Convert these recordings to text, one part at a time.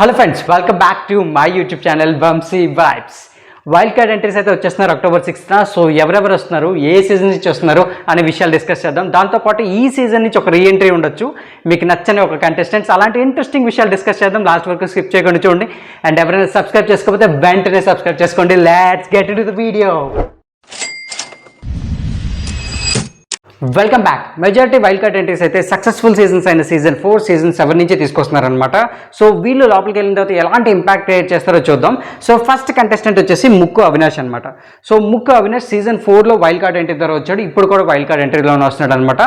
Hello friends, welcome back to my YouTube channel Vamshi vibes. Wild card entries అయితే వచ్చేస్తున్నారు October 6th. So ఎవరెవరు వస్తున్నారు, ఏ season నుంచి వస్తున్నారు అనే విషయాలు డిస్కస్ చేద్దాం. దాంతోపాటు ఈ సీజన్ నుంచి ఒక రీఎంట్రీ ఉండొచ్చు, మీకు నచ్చని ఒక కంటెస్టెంట్స్, అలాంటి ఇంట్రెస్టింగ్ విషయాలు డిస్కస్ చేద్దాం. లాస్ట్ వరకు స్కిప్ చేయకుండా చూడండి. అండ్ ఎవరైనా సబ్స్క్రైబ్ చేసుకోకపోతే వెంటనే సబ్స్క్రైబ్ చేసుకోండి. Let's get into the video. Welcome back. Majority wild card entries అయితే సక్సెస్ఫుల్ సీజన్స్ అయిన సీజన్ 4, సీజన్ 7 నుంచి తీసుకొస్తున్నారనమాట. సో వీళ్ళు లోపలికి వెళ్ళిన తర్వాత ఎలాంటి ఇంపాక్ట్ క్రియేట్ చేస్తారో చూద్దాం. సో ఫస్ట్ కంటెస్టెంట్ వచ్చేసి ముక్కు అవినాష్ అనమాట. సో ముక్కు అవినాష్ సీజన్ 4లో వైల్డ్ కార్డ్ ఎంట్రీ ద్వారా వచ్చాడు, ఇప్పుడు కూడా వైల్డ్ కార్డ్ ఎంట్రీలోనే వస్తున్నాడు అనమాట.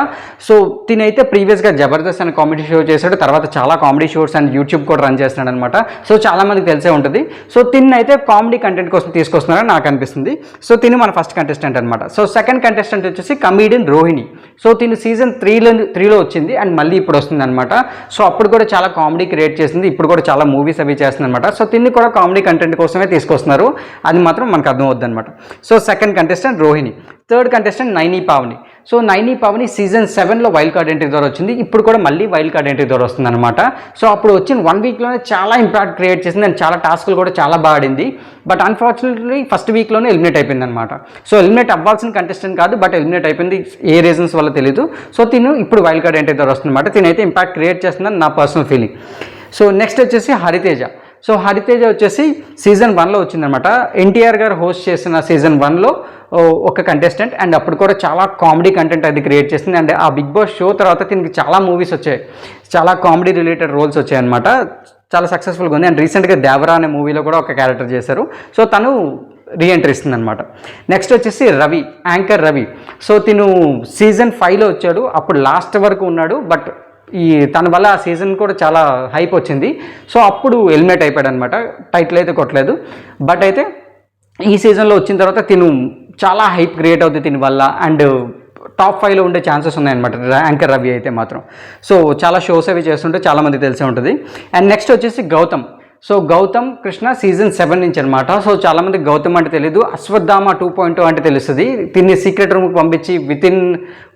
సో తినైతే ప్రీవియస్గా జబర్దస్త్ అనే కామెడీ షో చేశాడు, తర్వాత చాలా కామెడీ షోస్ అండ్ యూట్యూబ్ కూడా రన్ చేస్తున్నాడు అనమాట. సో చాలా మందికి తెలిసే ఉంటుంది. సో తిన్నైతే కామెడీ కంటెంట్ కోసం తీసుకొస్తున్నారని నాకు అనిపిస్తుంది. సో తిని మన ఫస్ట్ కంటెస్టెంట్ అనమాట. సో సెకండ్ కంటెస్టెంట్ వచ్చేసి కమీడియన్ రోహిణి. సో తిని సీజన్ 3లో వచ్చింది అండ్ మళ్ళీ ఇప్పుడు వస్తుంది అనమాట. సో అప్పుడు కూడా చాలా కామెడీ క్రియేట్ చేసింది, ఇప్పుడు కూడా చాలా మూవీస్ అవి చేస్తుంది అనమాట. సో తిన్ని కూడా కామెడీ కంటెంట్ కోసమే తీసుకొస్తున్నారు, అది మాత్రం మనకు అర్థం అవుద్ది అనమాట. So second contestant Rohini. Third contestant Naini Pavani. So Naini Pavani season 7లో వైల్డ్ కార్డ్ ఎంట్రీ ద్వారా వచ్చింది, ఇప్పుడు కూడా మళ్ళీ వైల్డ్ కార్డ్ ఎంట్రీ ద్వారా వస్తుంది అనమాట. సో అప్పుడు వచ్చిన 1 వీక్లోనే చాలా ఇంపాక్ట్ క్రియేట్ చేసింది అండ్ చాలా టాస్క్లు కూడా చాలా బాగా ఆడింది. బట్ అన్ఫార్చునేట్లీ ఫస్ట్ వీక్లోనే ఎలిమినేట్ అయిపోయింది అనమాట. సో ఎలిమినేట్ అవ్వాల్సిన కంటెస్టెంట్ కాదు, బట్ ఎలిమినేట్ అయిపోయింది, ఏ రీజన్స్ వల్ల తెలీదు. సో తిను ఇప్పుడు వైల్డ్ కార్డ్ ఎంట్రీ ద్వారా వస్తుంది అనమాట. తినైతే ఇంపాక్ట్ క్రియేట్ చేస్తుందని నా పర్సనల్ ఫీలింగ్. సో నెక్స్ట్ వచ్చేసి హరితేజ. సో హరితేజ వచ్చేసి సీజన్ 1లో వచ్చిందనమాట. ఎన్టీఆర్ గారు హోస్ట్ చేసిన సీజన్ 1లో ఒక కంటెస్టెంట్ అండ్ అప్పుడు కూడా చాలా కామెడీ కంటెంట్ అది క్రియేట్ చేసింది. అండ్ ఆ బిగ్ బాస్ షో తర్వాత దీనికి చాలా మూవీస్ వచ్చాయి, చాలా కామెడీ రిలేటెడ్ రోల్స్ వచ్చాయన్నమాట. చాలా సక్సెస్ఫుల్గా ఉంది. అండ్ రీసెంట్గా దేవరా అనే మూవీలో కూడా ఒక క్యారెక్టర్ చేశారు. సో తను రీఎంట్రీ ఇస్తుంది అనమాట. నెక్స్ట్ వచ్చేసి రవి, యాంకర్ రవి. సో తిను సీజన్ 5లో వచ్చాడు, అప్పుడు లాస్ట్ వరకు ఉన్నాడు. బట్ తన వల్ల ఆ సీజన్ కూడా చాలా హైప్ వచ్చింది. సో అప్పుడు ఎలిమినేట్ అయిపోయాడు అనమాట, టైటిల్ అయితే కొట్టలేదు. బట్ అయితే ఈ సీజన్లో వచ్చిన తర్వాత తిను చాలా హైప్ క్రియేట్ అవుతుంది తిని వల్ల, అండ్ టాప్ 5లో ఉండే ఛాన్సెస్ ఉన్నాయన్నమాట యాంకర్ రవి అయితే మాత్రం. సో చాలా షోస్ అవి చేస్తుంటే చాలామంది తెలిసే ఉంటుంది. అండ్ నెక్స్ట్ వచ్చేసి గౌతమ్. సో గౌతమ్ కృష్ణ సీజన్ 7 నుంచి అనమాట. సో చాలామంది గౌతమ్ అంటే తెలీదు, అశ్వత్థామ 2.0 అంటే తెలుస్తుంది. తిన్ని సీక్రెట్ రూమ్కి పంపించి వితిన్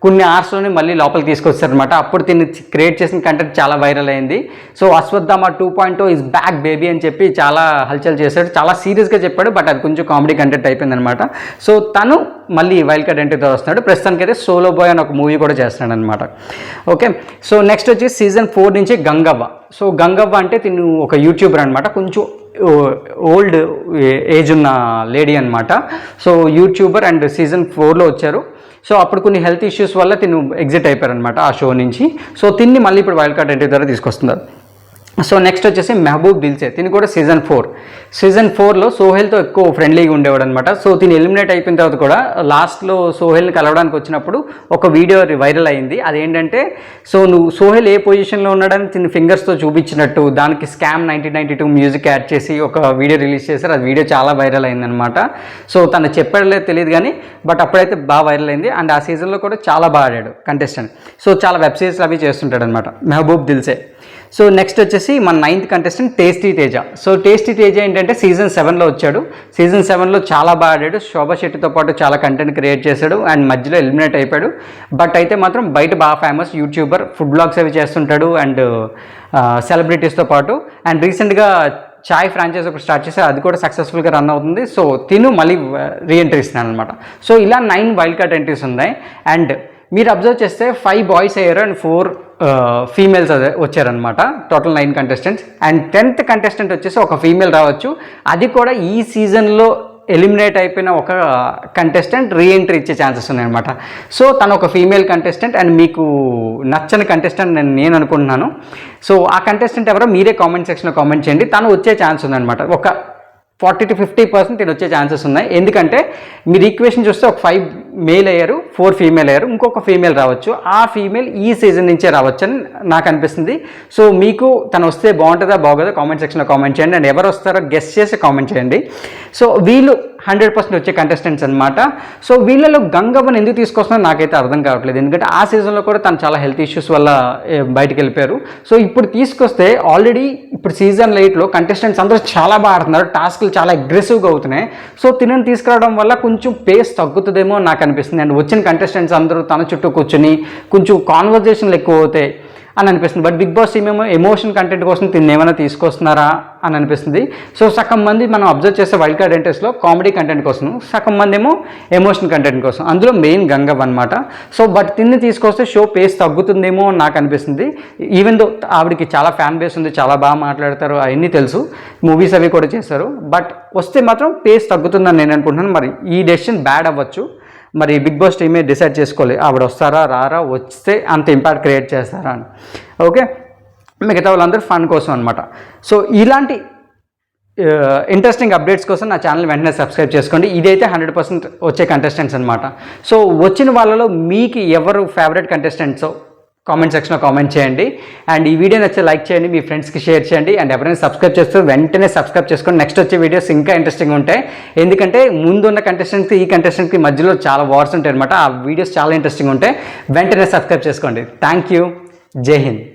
కొన్ని అవర్స్లోనే మళ్ళీ లోపలికి తీసుకొచ్చారనమాట. అప్పుడు తిని క్రియేట్ చేసిన కంటెంట్ చాలా వైరల్ అయింది. So Ashwatthama 2.0 is back baby అని చెప్పి చాలా హల్చల్ చేశాడు, చాలా సీరియస్గా చెప్పాడు. బట్ అది కొంచెం కామెడీ కంటెంట్ అయిపోయింది అనమాట. సో తను మళ్ళీ వైల్డ్ కార్డ్ ఎంట్రీతో వస్తున్నాడు. ప్రస్తుతానికి అయితే సోలో బాయ్ అని ఒక మూవీ కూడా చేస్తున్నాడు అనమాట. ఓకే. సో నెక్స్ట్ వచ్చి సీజన్ 4 నుంచి గంగవ్వ. సో గంగవ్వ అంటే తిను ఒక యూట్యూబర్ అనమాట, కొంచెం ఓల్డ్ ఏజ్ ఉన్న లేడీ అనమాట. సో యూట్యూబర్ అండ్ సీజన్ 4లో వచ్చారు. సో అప్పుడు కొన్ని హెల్త్ ఇష్యూస్ వల్ల తిను ఎగ్జిట్ అయిపోయారు అనమాట ఆ షో నుంచి. సో తిన్ని మళ్ళీ ఇప్పుడు వైల్డ్ కార్డ్ ఎంట్రీ ద్వారా తీసుకొస్తున్నారు. సో నెక్స్ట్ వచ్చేసి మెహబూబ్ దిల్సే. తిని కూడా సీజన్ 4లో సోహెల్తో ఎక్కువ ఫ్రెండ్లీగా ఉండేవాడు అనమాట. సో తిని ఎలిమినేట్ అయిపోయిన తర్వాత కూడా లాస్ట్లో సోహెల్ని కలవడానికి వచ్చినప్పుడు ఒక వీడియో వైరల్ అయింది. అదేంటంటే, సో నువ్వు సోహెల్ ఏ పొజిషన్లో ఉన్నాడని తిని ఫింగర్స్తో చూపించినట్టు దానికి స్కామ్ 1992 మ్యూజిక్ యాడ్ చేసి ఒక వీడియో రిలీజ్ చేశారు. ఆ వీడియో చాలా వైరల్ అయిందనమాట. సో తను చెప్పాడలేదు తెలియదు కానీ, బట్ అప్పుడైతే బాగా వైరల్ అయింది. అండ్ ఆ సీజన్లో కూడా చాలా బాగా ఆడాడు కంటెస్టెంట్. సో చాలా వెబ్ సిరీస్లు అవి చేస్తుంటాడు అనమాట మెహబూబ్ దిల్సే. సో నెక్స్ట్ వచ్చేసి మన 9th contestant tasty Teja. So tasty Teja ఏంటంటే సీజన్ 7లో వచ్చాడు. సీజన్ 7లో చాలా బాగా ఆడాడు, శోభా శెట్టితో పాటు చాలా కంటెంట్ క్రియేట్ చేశాడు అండ్ మధ్యలో ఎలిమినేట్ అయిపోయాడు. బట్ అయితే మాత్రం బయట బాగా ఫేమస్ యూట్యూబర్, ఫుడ్ బ్లాగ్స్ అవి చేస్తుంటాడు అండ్ సెలబ్రిటీస్తో పాటు. అండ్ రీసెంట్గా చాయ్ ఫ్రాంచైజ్ ఒకటి స్టార్ట్ చేసి అది కూడా సక్సెస్ఫుల్గా రన్ అవుతుంది. సో తిను మళ్ళీ రీఎంట్రీ ఇస్తున్నాను అనమాట. సో ఇలా 9 వైల్డ్ కార్డ్ ఎంట్రీస్ ఉన్నాయి. అండ్ మీరు అబ్జర్వ్ చేస్తే 5 బాయ్స్ అయ్యారు అండ్ 4 ఫీమేల్స్ వచ్చారనమాట. Total 9 contestants. And 10th contestant వచ్చేసి ఒక ఫీమేల్ రావచ్చు, అది కూడా ఈ సీజన్లో ఎలిమినేట్ అయిపోయిన ఒక కంటెస్టెంట్ రీఎంట్రీ ఇచ్చే ఛాన్సెస్ ఉన్నాయన్నమాట. సో తను ఒక ఫీమేల్ కంటెస్టెంట్ అండ్ మీకు నచ్చని కంటెస్టెంట్ నేను అనుకుంటున్నాను. సో ఆ కంటెస్టెంట్ ఎవరో మీరే కామెంట్ సెక్షన్లో కామెంట్ చేయండి. తను వచ్చే ఛాన్స్ ఉందన్నమాట. ఒక 40 to 50% వచ్చే ఛాన్సెస్ ఉన్నాయి. ఎందుకంటే మీరు ఈక్వేషన్ చూస్తే ఒక 5 మేల్ అయ్యారు, 4 ఫీమేల్ అయ్యారు, ఇంకొక ఫీమేల్ రావచ్చు. ఆ ఫీమేల్ ఈ సీజన్ నుంచే రావచ్చు అని నాకు అనిపిస్తుంది. సో మీకు తను వస్తే బాగుంటుందా బాగోదా కామెంట్ సెక్షన్లో కామెంట్ చేయండి. అండ్ ఎవరు వస్తారో గెస్ట్ చేసి కామెంట్ చేయండి. సో వీళ్ళు 100% వచ్చే కంటెస్టెంట్స్ అనమాట. సో వీళ్ళలో గంగవ్వని ఎందుకు తీసుకొస్తున్నారో నాకైతే అర్థం కావట్లేదు. ఎందుకంటే ఆ సీజన్లో కూడా తను చాలా హెల్త్ ఇష్యూస్ వల్ల బయటకు వెళ్ళిపోయారు. సో ఇప్పుడు తీసుకొస్తే ఆల్రెడీ ఇప్పుడు సీజన్ 8లో కంటెస్టెంట్స్ అందరూ చాలా బాగా ఆడుతున్నారు, టాస్క్లు చాలా అగ్రెసివ్గా అవుతున్నాయి. సో తినని తీసుకురావడం వల్ల కొంచెం పేస్ తగ్గుతుందేమో నాకు అనిపిస్తుంది. అండ్ వచ్చిన కంటెస్టెంట్స్ అందరూ తన చుట్టూ కూర్చొని కొంచెం కాన్వర్జేషన్లు ఎక్కువ అవుతాయి. అని అనిపిస్తుంది. బట్ బిగ్ బాస్ టీమ్ ఏమో ఎమోషన్ కంటెంట్ కోసం తిని ఏమైనా తీసుకొస్తున్నారా అని అనిపిస్తుంది. సో సగం మంది మనం అబ్జర్వ్ చేసే వైల్డ్ కార్డ్ ఎంట్రీస్లో కామెడీ కంటెంట్ కోసం, సగం మంది ఏమో ఎమోషన్ కంటెంట్ కోసం, అందులో మెయిన్ గంగవ్ అనమాట. సో బట్ తిని తీసుకొస్తే షో పేస్ తగ్గుతుందేమో అని నాకు అనిపిస్తుంది. ఈవెన్ దో ఆవిడకి చాలా ఫ్యాన్ బేస్ ఉంది, చాలా బాగా మాట్లాడతారు, అవన్నీ తెలుసు, మూవీస్ అవి కూడా చేస్తారు. బట్ వస్తే మాత్రం పేస్ తగ్గుతుందని నేను అనుకుంటున్నాను. మరి ఈ డెసిషన్ బ్యాడ్ అవ్వచ్చు. మరి బిగ్ బాస్ టీమే డిసైడ్ చేసుకోవాలి ఆవిడ వస్తారా రారా, వస్తే అంత ఇంపాక్ట్ క్రియేట్ చేస్తారా అని. ఓకే, మిగతా వాళ్ళందరూ ఫన్ కోసం అనమాట. సో ఇలాంటి ఇంట్రెస్టింగ్ అప్డేట్స్ కోసం నా ఛానల్ వెంటనే సబ్స్క్రైబ్ చేసుకోండి. ఇదైతే 100% వచ్చే కంటెస్టెంట్స్ అనమాట. సో వచ్చిన వాళ్ళలో మీకు ఎవరు ఫేవరెట్ కంటెస్టెంట్సో కామెంట్ సెక్షన్లో కామెంట్ చేయండి. అండ్ ఈ వీడియో నచ్చితే లైక్ చేయండి, మీ ఫ్రెండ్స్కి షేర్ చేయండి. అండ్ ఎవరైనా సబ్స్క్రైబ్ చేస్తే వెంటనే సబ్స్క్రైబ్ చేసుకోండి. నెక్స్ట్ వచ్చే వీడియోస్ ఇంకా ఇంట్రెస్టింగ్ ఉంటాయి. ఎందుకంటే ముందున్న కంటెస్టెంట్కి ఈ కంటెస్టెంట్కి మధ్యలో చాలా వార్స్ ఉంటాయి అనమాట. ఆ వీడియోస్ చాలా ఇంట్రెస్టింగ్ ఉంటాయి. వెంటనే సబ్స్క్రైబ్ చేసుకోండి. Thank you. జై హింద్.